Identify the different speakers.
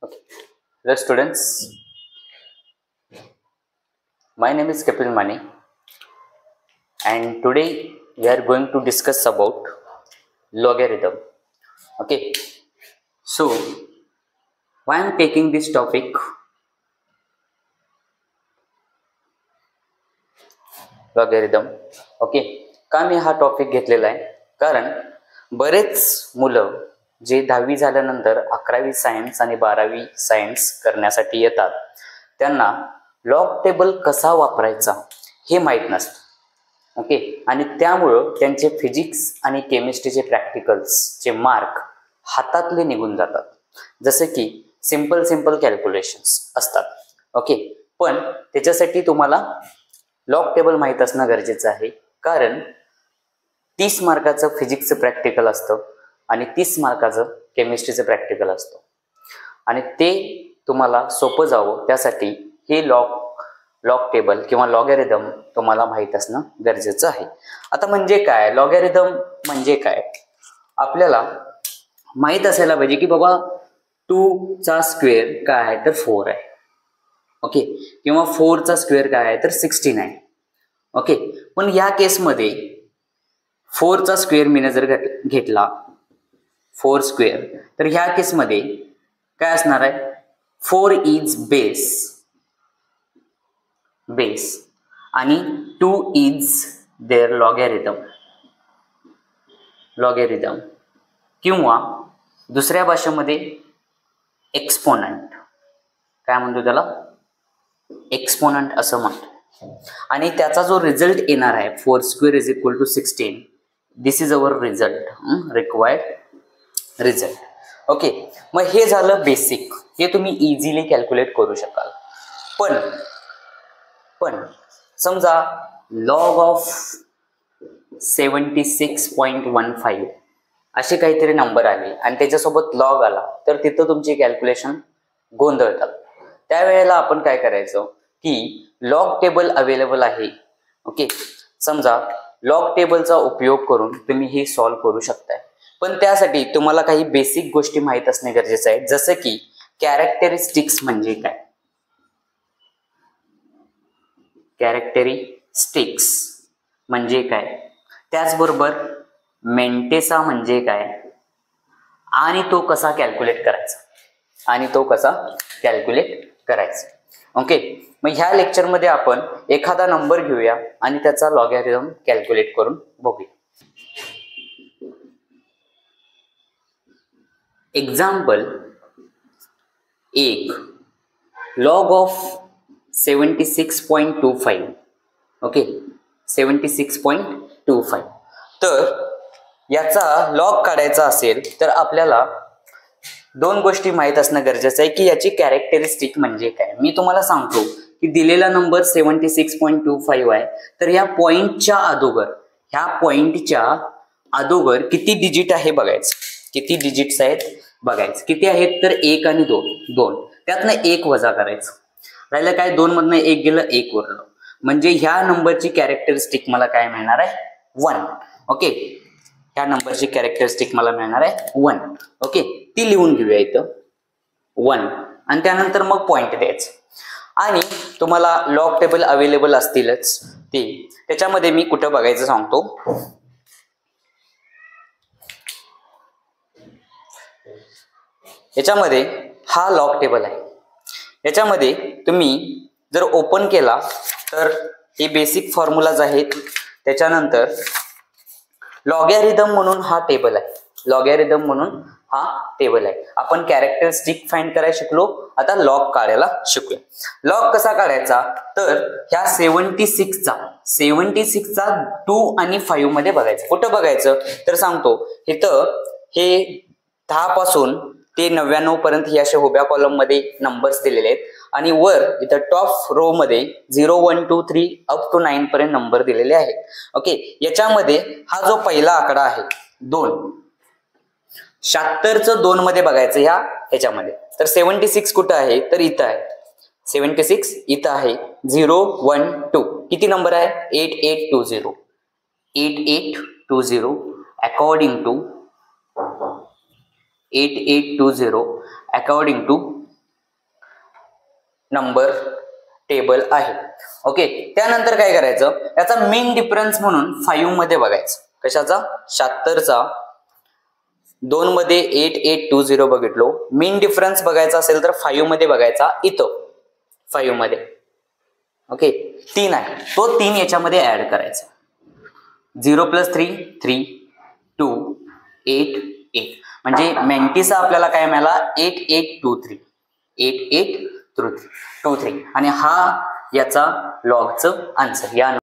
Speaker 1: Okay. Hello students, my name is Kapil Mani and today we are going to discuss about logarithm. Okay, so why I am taking this topic? Logarithm. Okay, का मी हा topic घेतलेला आहे? कारण बरेच मुलं जे 10वी झाल्यानंतर 11वी सायन्स आणि 12वी सायन्स करण्यासाठी येतात त्यांना लॉग टेबल कसा वापरायचा हे माहीत नसतं. ओके, आणि त्यामुळं त्यांचे फिजिक्स आणि केमिस्ट्रीचे प्रॅक्टिकल्सचे मार्क हातातले निघून जातात. जसे की सिंपल कॅल्क्युलेशन्स असतात. ओके, पण त्याच्यासाठी तुम्हाला लॉग टेबल माहीत असणं गरजेचं आहे. कारण 30 मार्काचं फिजिक्सचं प्रॅक्टिकल असतं आणि 30 मार्काचं केमिस्ट्रीचं प्रॅक्टिकल असतं आणि ते तुम्हाला सोपं जावं त्यासाठी हे लॉग टेबल किंवा लॉगॅरिथम तुम्हाला माहीत असणं गरजेचं आहे. आता म्हणजे काय लॉगॅरिथम म्हणजे काय? आपल्याला माहीत असायला पाहिजे की बाबा 2 चा स्क्वेअर काय आहे तर 4 आहे. ओके, किंवा 4 चा स्क्वेअर काय आहे तर 16 आहे. ओके, पण या केसमध्ये 4 चा स्क्वेअर मी जर घेतला 4 स्क्वेअर तर ह्या केसमध्ये काय असणार आहे? 4 इज बेस आणि 2 इज देअर लॉगॅरिथम किंवा दुसऱ्या भाषेमध्ये एक्सपोनंट. काय म्हणतो त्याला? एक्सपोनंट असं म्हणतो. आणि त्याचा जो रिझल्ट येणार आहे 4 square is equal to 16, this is our result, required result. Okay, मग हे झालं बेसिक, हे तुम्ही इझिली कॅल्क्युलेट करू शकाल. पण समजा लॉग ऑफ 76.15 असे काहीतरी नंबर आले आणि त्याच्यासोबत लॉग आला तर तिथं तुमची कॅल्क्युलेशन गोंधळतात. त्यावेळेला आपण काय करायचं की लॉग टेबल अवेलेबल आहे. ओके, समजा लॉग टेबलचा उपयोग करून तुम्ही हे सॉल्व्ह करू शकताय. पण त्यासाठी तुम्हाला काही बेसिक गोष्टी माहीत असणे गरजेचं आहे. जसं की कॅरेक्टरिस्टिक्स म्हणजे काय, त्याचबरोबर मेंटेसा म्हणजे काय आणि तो कसा कॅल्क्युलेट करायचा. ओके, मग ह्या लेक्चरमध्ये आपण एखादा नंबर घेऊया आणि त्याचा लॉगॅरिथम कॅल्क्युलेट करून बघूया. Example 1, log of 76.25. ओके, 76.25. तर याचा लॉग काढायचा असेल तर आपल्याला 2 गोष्टी माहीत असणं गरजेचं आहे की याची कॅरेक्टरिस्टिक म्हणजे काय. मी तुम्हाला सांगतो की दिलेला नंबर 76.25 आहे तर ह्या पॉइंटच्या अगोदर किती डिजिट आहे बघायचं. किती डिजिट्स आहेत बघायचं. किती आहेत तर 1 आणि 2. त्यातनं 1 वजा करायचं. राहिलं काय? 2 मधनं 1 गेलं, 1 उरलं. म्हणजे ह्या नंबरची कॅरेक्टरिस्टिक मला काय मिळणार आहे? 1. ओके, ह्या नंबरची कॅरेक्टरिस्टिक मला मिळणार आहे 1. ओके, ती लिहून घेऊया इथं 1 आणि त्यानंतर मग पॉइंट द्यायचं. आणि तुम्हाला लॉग टेबल अवेलेबल असतीलच ते. त्याच्यामध्ये मी कुठं बघायचं सांगतो. याच्यामध्ये हा लॉग टेबल आहे. याच्यामध्ये तुम्ही जर ओपन केला तर हे बेसिक फॉर्म्युलाज आहेत. त्याच्यानंतर लॉगॅरिथम म्हणून हा टेबल आहे. आपण कॅरेक्टरिस्टिक फाइंड करायला शिकलो, आता लॉग काढायला शिकूया. लॉग कसा काढायचा तर ह्या 76चा 2 आणि 5 मध्ये बघायचं. कुठं बघायचं तर सांगतो. इथं हे 10 पासून ते 99 पर्यंत हे असे उभ्या कॉलम मध्ये नंबर्स दिलेले आहेत आणि वर इथं टॉप रो मध्ये 0 1 2 3 अप टू 9 पर्यंत नंबर दिलेले आहेत. ओके, याच्यामध्ये हा जो पहिला आकडा आहे 2, 76चं 2 मध्ये बघायचं ह्याच्यामध्ये. तर 76 कुठं आहे तर इथं आहे. 76 इथं आहे. 0 1 2 किती नंबर आहे? 8820 according to 8820 according to number table आहे. ओके, त्यानंतर काय करायचं, याचा मेन डिफरन्स म्हणून 5 मध्ये बघायचं. कशाचा? 76चा 2 मध्ये 8820 बघितलो. मेन डिफरन्स बघायचा असेल तर 5 मध्ये बघायचा. इथं 5 मध्ये ओके 3 आहे, तो 3 याच्यामध्ये ऍड करायचा. 0 + 3 3 2 8 8 म्हणजे मॅन्टिसा आपल्याला काय मिळाला 8823 8823 आणि हा याचा लॉगचं आन्सर. या